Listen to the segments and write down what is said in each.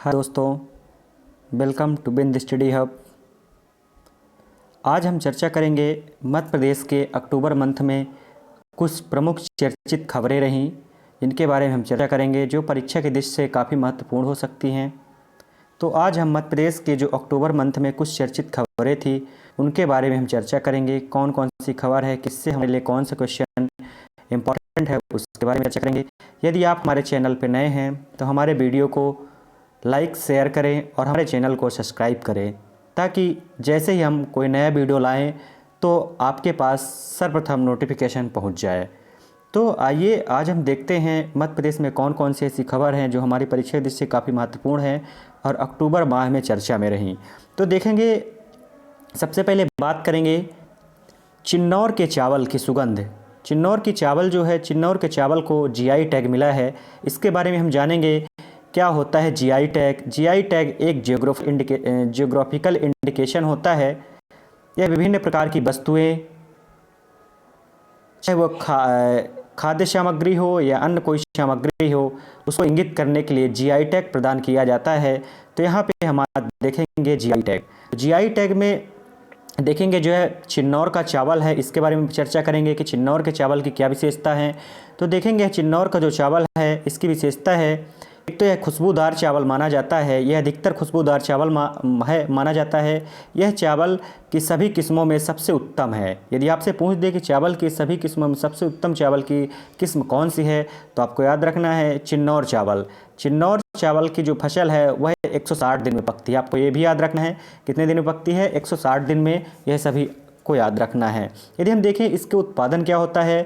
हाय दोस्तों, welcome to Bind study hub. आज हम चर्चा करेंगे मध्य प्रदेश के अक्टूबर मंथ में कुछ प्रमुख चर्चित खबरें रहीं, इनके बारे में हम चर्चा करेंगे जो परीक्षा की दृष्टि से काफ़ी महत्वपूर्ण हो सकती हैं। तो आज हम मध्य प्रदेश के जो अक्टूबर मंथ में कुछ चर्चित खबरें थी उनके बारे में हम चर्चा करेंगे। कौन कौन सी खबर है, किससे हमारे लिए कौन सा क्वेश्चन इम्पॉर्टेंट है, उसके बारे में चर्चा करेंगे। यदि आप हमारे चैनल पर नए हैं तो हमारे वीडियो को लाइक शेयर करें और हमारे चैनल को सब्सक्राइब करें, ताकि जैसे ही हम कोई नया वीडियो लाएं तो आपके पास सर्वप्रथम नोटिफिकेशन पहुंच जाए। तो आइए आज हम देखते हैं मध्य प्रदेश में कौन कौन सी ऐसी खबर हैं जो हमारी परीक्षा की दृष्टि से काफ़ी महत्वपूर्ण हैं और अक्टूबर माह में चर्चा में रहीं। तो देखेंगे, सबसे पहले बात करेंगे चिन्नौर के चावल की सुगंध। चिन्नौर की चावल जो है, चिन्नौर के चावल को जीआई टैग मिला है। इसके बारे में हम जानेंगे क्या होता है जीआई टैग। जीआई टैग एक जियोग्राफिकल इंडिकेशन होता है। यह विभिन्न प्रकार की वस्तुएं, चाहे वो खाद्य सामग्री हो या अन्य कोई सामग्री हो, उसको इंगित करने के लिए जीआई टैग प्रदान किया जाता है। तो यहाँ पे हम आज देखेंगे जीआई टैग। जीआई टैग में देखेंगे जो है चिन्नौर का चावल है, इसके बारे में चर्चा करेंगे कि चिन्नौर के चावल की क्या विशेषता है। तो देखेंगे चिन्नौर का जो चावल है इसकी विशेषता है, एक तो यह खुशबूदार चावल माना जाता है। यह अधिकतर खुशबूदार चावल माना जाता है। यह चावल की सभी किस्मों में सबसे उत्तम है। यदि आपसे पूछ दे कि चावल की सभी किस्मों में सबसे उत्तम चावल की किस्म कौन सी है, तो आपको याद रखना है चिन्नौर चावल। चिन्नौर चावल की जो फसल है वह 160 दिन में पकती है। आपको ये भी याद रखना है कितने दिन में पकती है, 160 दिन में। यह सभी को याद रखना है। यदि हम देखें इसके उत्पादन क्या होता है,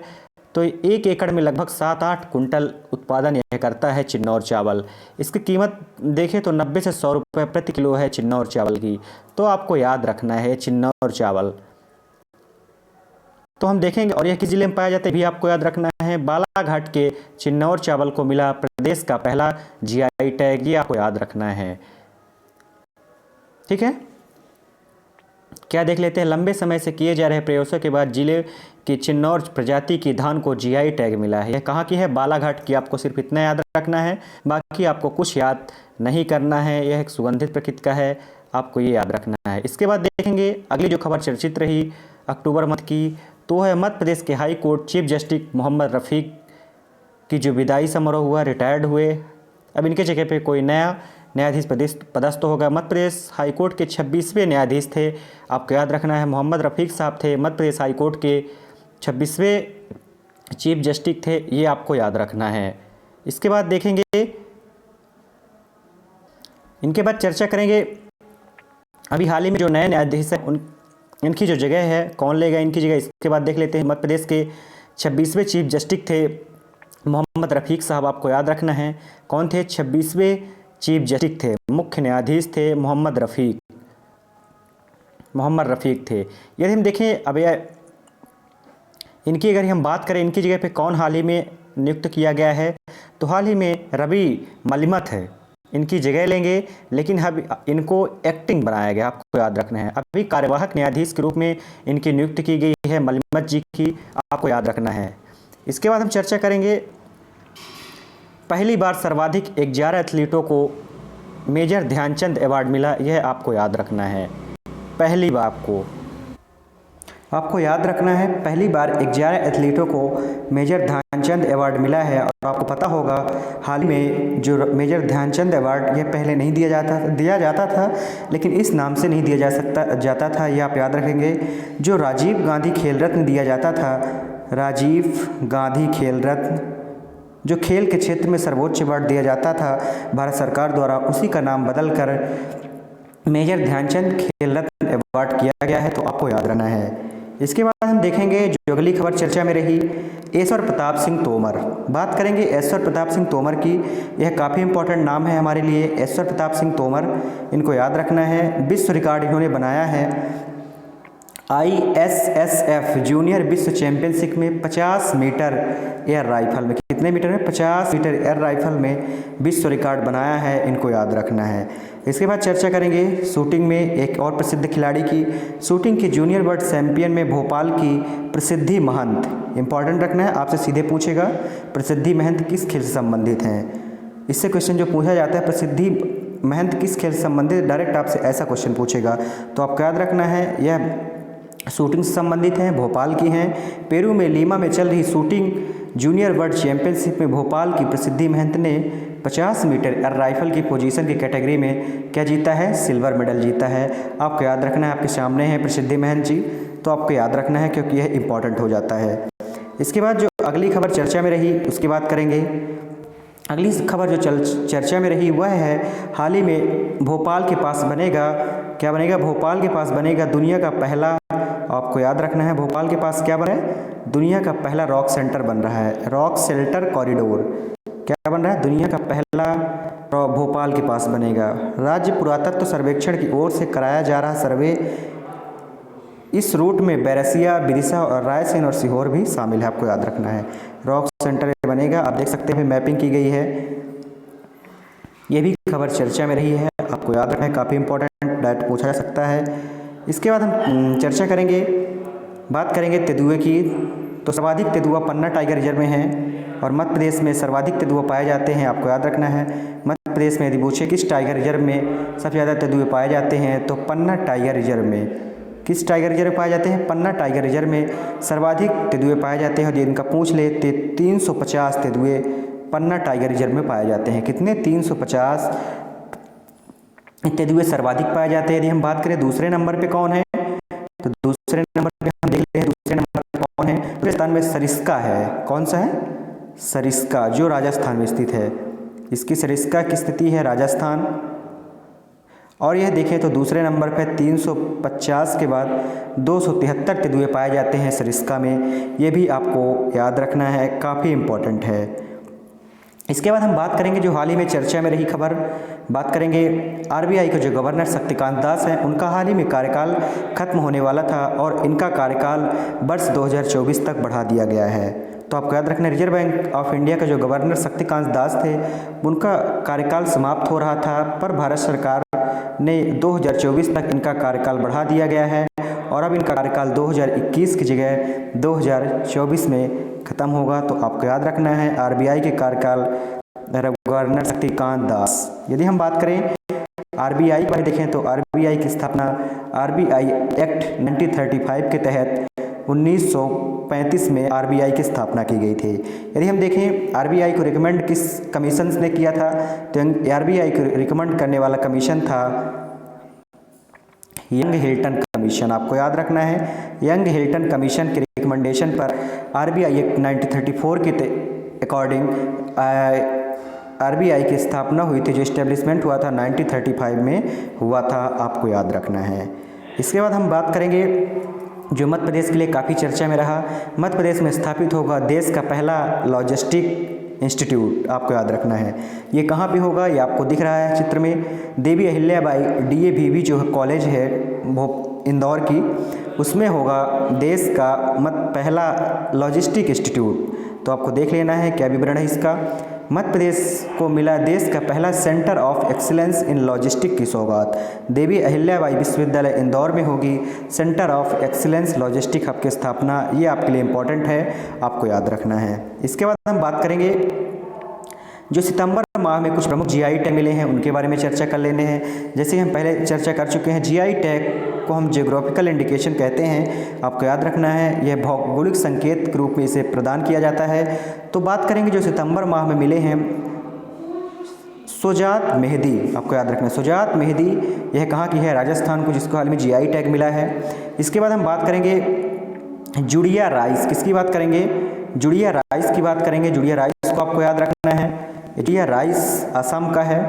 तो 1 एकड़ में लगभग 7-8 कुंटल उत्पादन यह करता है चिन्नौर चावल। इसकी कीमत देखें तो 90 से 100 रुपये प्रति किलो है चिन्नौर चावल की। तो आपको याद रखना है चिन्नौर चावल। तो हम देखेंगे, और यह किस जिले में पाया जाता है भी आपको याद रखना है। बालाघाट के चिन्नौर चावल को मिला प्रदेश का पहला जीआई टैग, ये आपको याद रखना है। ठीक है, क्या देख लेते हैं, लंबे समय से किए जा रहे प्रयासों के बाद जिले की चिन्नौर प्रजाति की धान को जीआई टैग मिला है। यह कहाँ की है, बालाघाट की। आपको सिर्फ इतना याद रखना है, बाकी आपको कुछ याद नहीं करना है। यह एक सुगंधित प्रकृति का है, आपको ये याद रखना है। इसके बाद देखेंगे अगली जो खबर चर्चित रही अक्टूबर मंथ की, तो है मध्य प्रदेश के high court chief justice Mohammad Rafiq की जो विदाई समारोह हुआ, रिटायर्ड हुए। अब इनके जगह पे कोई नया न्यायाधीश पदस्थ होगा। मध्य प्रदेश हाई कोर्ट के 26वें न्यायाधीश थे, आपको याद रखना है मोहम्मद रफ़ीक साहब थे। मध्य प्रदेश हाई कोर्ट के 26वें चीफ जस्टिस थे, ये आपको याद रखना है। इसके बाद देखेंगे, इनके बाद चर्चा करेंगे अभी हाल ही में जो नए न्यायाधीश हैं इनकी जो जगह है कौन लेगा इनकी जगह। इसके बाद देख लेते हैं, मध्य प्रदेश के 26वें चीफ जस्टिस थे मोहम्मद रफ़ीक साहब, आपको याद रखना है। कौन थे, 26वें चीफ जस्टिस थे, मुख्य न्यायाधीश थे मोहम्मद रफ़ीक थे। यदि हम देखें अब इनकी अगर हम बात करें, इनकी जगह पे कौन हाल ही में नियुक्त किया गया है, तो हाल ही में रवि मलिमथ है, इनकी जगह लेंगे। लेकिन अब इनको एक्टिंग बनाया गया, आपको याद रखना है। अभी कार्यवाहक न्यायाधीश के रूप में इनकी नियुक्ति की गई है मलिमथ जी की, आपको याद रखना है। इसके बाद हम चर्चा करेंगे, पहली बार सर्वाधिक 11 एथलीटों को मेजर ध्यानचंद अवार्ड मिला, यह आपको याद रखना है। पहली बार आपको याद रखना है, पहली बार 11 एथलीटों को मेजर ध्यानचंद अवार्ड मिला है। और आपको पता होगा हाल में जो मेजर ध्यानचंद अवार्ड यह पहले नहीं दिया जाता था, लेकिन इस नाम से नहीं दिया जाता था, यह आप याद रखेंगे। जो राजीव गांधी खेल रत्न दिया जाता था, राजीव गांधी खेल रत्न, जो खेल के क्षेत्र में सर्वोच्च अवार्ड दिया जाता था भारत सरकार द्वारा, उसी का नाम बदलकर मेजर ध्यानचंद खेल रत्न अवार्ड किया गया है। तो आपको याद रखना है। इसके बाद हम देखेंगे जो अगली खबर चर्चा में रही, ऐश्वर्य प्रताप सिंह तोमर। बात करेंगे ऐश्वर्य प्रताप सिंह तोमर की। यह काफ़ी इंपॉर्टेंट नाम है हमारे लिए, ऐश्वर्य प्रताप सिंह तोमर, इनको याद रखना है। विश्व रिकॉर्ड इन्होंने बनाया है ISSF जूनियर विश्व चैंपियनशिप में 50 मीटर एयर राइफल में। कितने मीटर में, 50 मीटर एयर राइफल में विश्व रिकॉर्ड बनाया है, इनको याद रखना है। इसके बाद चर्चा करेंगे शूटिंग में एक और प्रसिद्ध खिलाड़ी की। शूटिंग की जूनियर वर्ल्ड चैंपियन में भोपाल की प्रसिद्धि महंत, इंपॉर्टेंट रखना है, आपसे सीधे पूछेगा प्रसिद्धि महंत किस खेल से संबंधित हैं। इससे क्वेश्चन जो पूछा जाता है, प्रसिद्धि महंत किस खेल से संबंधित, डायरेक्ट आपसे ऐसा क्वेश्चन पूछेगा। तो आपको याद रखना है यह शूटिंग से संबंधित हैं, भोपाल की हैं। पेरू में लीमा में चल रही शूटिंग जूनियर वर्ल्ड चैंपियनशिप में भोपाल की प्रसिद्धि महंत ने 50 मीटर एयर राइफल की पोजीशन की कैटेगरी में क्या जीता है, सिल्वर मेडल जीता है। आपको याद रखना है, आपके सामने है प्रसिद्धि महंत जी, तो आपको याद रखना है क्योंकि यह इंपॉर्टेंट हो जाता है। इसके बाद जो अगली खबर चर्चा में रही उसकी बात करेंगे। अगली खबर जो चर्चा में रही वह है हाल ही में भोपाल के पास बनेगा, क्या बनेगा, भोपाल के पास बनेगा दुनिया का पहला, आपको याद रखना है भोपाल के पास क्या बना है, दुनिया का पहला रॉक सेंटर बन रहा है, रॉक शेल्टर कॉरिडोर क्या बन रहा है, दुनिया का पहला भोपाल के पास बनेगा। राज्य पुरातत्व सर्वेक्षण की ओर से कराया जा रहा सर्वे, इस रूट में बैरसिया, विदिशा और रायसेन और सीहोर भी शामिल है, आपको याद रखना है। रॉक सेंटर बनेगा, आप देख सकते हैं मैपिंग की गई है। ये भी खबर चर्चा में रही है, आपको याद रखना है, काफ़ी इंपॉर्टेंट डायरेक्ट पूछा जा सकता है। इसके बाद हम चर्चा करेंगे, बात करेंगे तेंदुए की। तो सर्वाधिक तेंदुआ पन्ना टाइगर रिजर्व में है और मध्य प्रदेश में सर्वाधिक तेंदुआ पाए जाते हैं, आपको याद रखना है। मध्य प्रदेश में यदि पूछे किस टाइगर रिजर्व में सबसे ज़्यादा तेंदुए पाए जाते हैं तो पन्ना टाइगर रिजर्व में, किस टाइगर रिजर्व पाए जाते हैं, पन्ना टाइगर रिजर्व में सर्वाधिक तेंदुए पाए जाते हैं। और इनका पूछ ले 350 तेंदुए पन्ना टाइगर रिजर्व में पाए जाते हैं। कितने, 350 तेंदुए सर्वाधिक पाए जाते हैं। यदि हम बात करें दूसरे नंबर पे कौन है, तो दूसरे नंबर पे हम देखते हैं दूसरे नंबर पे कौन है, राजस्थान में सरिस्का है। कौन सा है, सरिस्का, जो राजस्थान में स्थित है। इसकी सरिस्का की स्थिति है राजस्थान। और यह देखें तो दूसरे नंबर पर 350 के बाद 273 तेंदुए पाए जाते हैं सरिस्का में, ये भी आपको याद रखना है, काफ़ी इम्पोर्टेंट है। इसके बाद हम बात करेंगे जो हाल ही में चर्चा में रही खबर, बात करेंगे आरबीआई के जो गवर्नर शक्तिकांत दास हैं उनका हाल ही में कार्यकाल खत्म होने वाला था और इनका कार्यकाल वर्ष 2024 तक बढ़ा दिया गया है। तो आपको याद रखना, रिजर्व बैंक ऑफ इंडिया के जो गवर्नर शक्तिकांत दास थे उनका कार्यकाल समाप्त हो रहा था, पर भारत सरकार ने 2024 तक इनका कार्यकाल बढ़ा दिया गया है और अब इनका कार्यकाल 2021 की जगह 2024 में ख़त्म होगा। तो आपको याद रखना है आरबीआई के कार्यकाल गवर्नर शक्तिकांत दास। यदि हम बात करें आरबीआई पर देखें तो आरबीआई की स्थापना आरबीआई एक्ट 1935 के तहत 1935 में आरबीआई की स्थापना की गई थी। यदि हम देखें आरबीआई को रिकमेंड किस कमीशन ने किया था, तो आरबीआई को रिकमेंड करने वाला कमीशन था यंग हिल्टन कमीशन। आपको याद रखना है यंग हिल्टन कमीशन के रिकमेंडेशन पर आरबीआई एक्ट 1934 के अकॉर्डिंग आरबीआई की स्थापना हुई थी, जो इस्टेब्लिशमेंट हुआ था 1935 में हुआ था, आपको याद रखना है। इसके बाद हम बात करेंगे जो मध्य प्रदेश के लिए काफ़ी चर्चा में रहा, मध्य प्रदेश में स्थापित होगा देश का पहला लॉजिस्टिक इंस्टीट्यूट, आपको याद रखना है। ये कहाँ पे होगा, ये आपको दिख रहा है चित्र में, देवी अहिल्याबाई डीएवीवी जो कॉलेज है इंदौर की, उसमें होगा देश का पहला लॉजिस्टिक इंस्टीट्यूट। तो आपको देख लेना है क्या विवरण है इसका। मध्य प्रदेश को मिला देश का पहला centre of excellence in logistic की सौगात। देवी अहिल्याबाई विश्वविद्यालय इंदौर में होगी centre of excellence logistic hub की स्थापना, ये आपके लिए इम्पोर्टेंट है, आपको याद रखना है। इसके बाद हम बात करेंगे जो सितंबर माह में कुछ प्रमुख जीआई टैग मिले हैं उनके बारे में चर्चा कर लेने हैं। जैसे हम पहले चर्चा कर चुके हैं, जीआई टैग को हम जियोग्राफिकल इंडिकेशन कहते हैं, आपको याद रखना है, यह भौगोलिक संकेत के रूप में इसे प्रदान किया जाता है। तो बात करेंगे जो सितंबर माह में मिले हैं, सुजात मेहंदी, आपको याद रखना है सुजात मेहंदी, यह कहाँ की है, राजस्थान को, जिसको हाल में जीआई टैग मिला है। इसके बाद हम बात करेंगे जुड़िया राइस, किसकी बात करेंगे, जुड़िया राइस की बात करेंगे। जुड़िया राइस को आपको याद रखना है, जुड़िया राइस असम का है।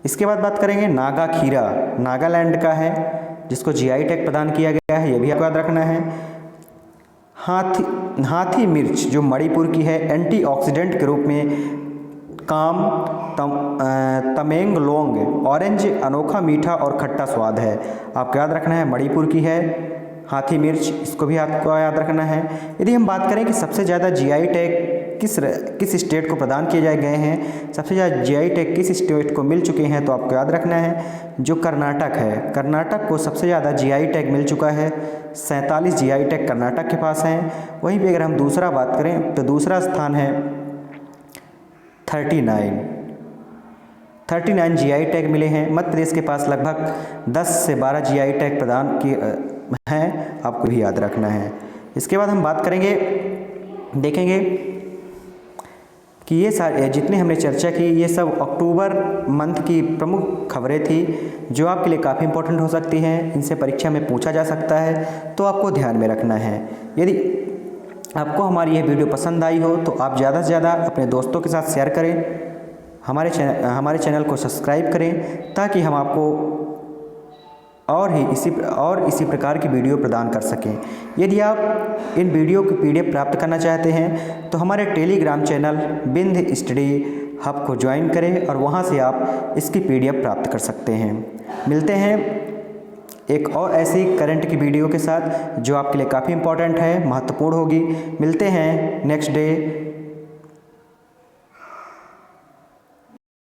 इसके बाद बात करेंगे नागा खीरा, नागालैंड का है, जिसको जीआई टैग प्रदान किया गया है, यह भी आपको याद रखना है। हाथी मिर्च जो मणिपुर की है, एंटीऑक्सीडेंट के रूप में काम तमेंगलोंग ऑरेंज, अनोखा मीठा और खट्टा स्वाद है, आपको याद रखना है, मणिपुर की है हाथी मिर्च, इसको भी आपको याद रखना है। यदि हम बात करें कि सबसे ज़्यादा जीआई टैग किस स्टेट को प्रदान किए जाए गए हैं, सबसे ज़्यादा जीआई टैग किस स्टेट को मिल चुके हैं, तो आपको याद रखना है जो कर्नाटक है, कर्नाटक को सबसे ज़्यादा जीआई टैग मिल चुका है, 47 जीआई टैग कर्नाटक के पास हैं। वहीं पे अगर हम दूसरा बात करें तो दूसरा स्थान है 39, 39 जीआई टैग मिले हैं। मध्य प्रदेश के पास लगभग 10 से 12 जीआई टैग प्रदान किए हैं, आपको भी याद रखना है। इसके बाद हम बात करेंगे, देखेंगे कि ये सारे जितने हमने चर्चा की ये सब अक्टूबर मंथ की प्रमुख खबरें थी जो आपके लिए काफ़ी इंपॉर्टेंट हो सकती हैं, इनसे परीक्षा में पूछा जा सकता है, तो आपको ध्यान में रखना है। यदि आपको हमारी यह वीडियो पसंद आई हो तो आप ज़्यादा से ज़्यादा अपने दोस्तों के साथ शेयर करें, हमारे चैनल को सब्सक्राइब करें ताकि हम आपको और इसी प्रकार की वीडियो प्रदान कर सकें। यदि आप इन वीडियो की पीडीएफ प्राप्त करना चाहते हैं तो हमारे टेलीग्राम चैनल बिंद स्टडी हब को ज्वाइन करें और वहां से आप इसकी पीडीएफ प्राप्त कर सकते हैं। मिलते हैं एक और ऐसी करंट की वीडियो के साथ जो आपके लिए काफ़ी इंपॉर्टेंट है, महत्वपूर्ण होगी। मिलते हैं नेक्स्ट डे।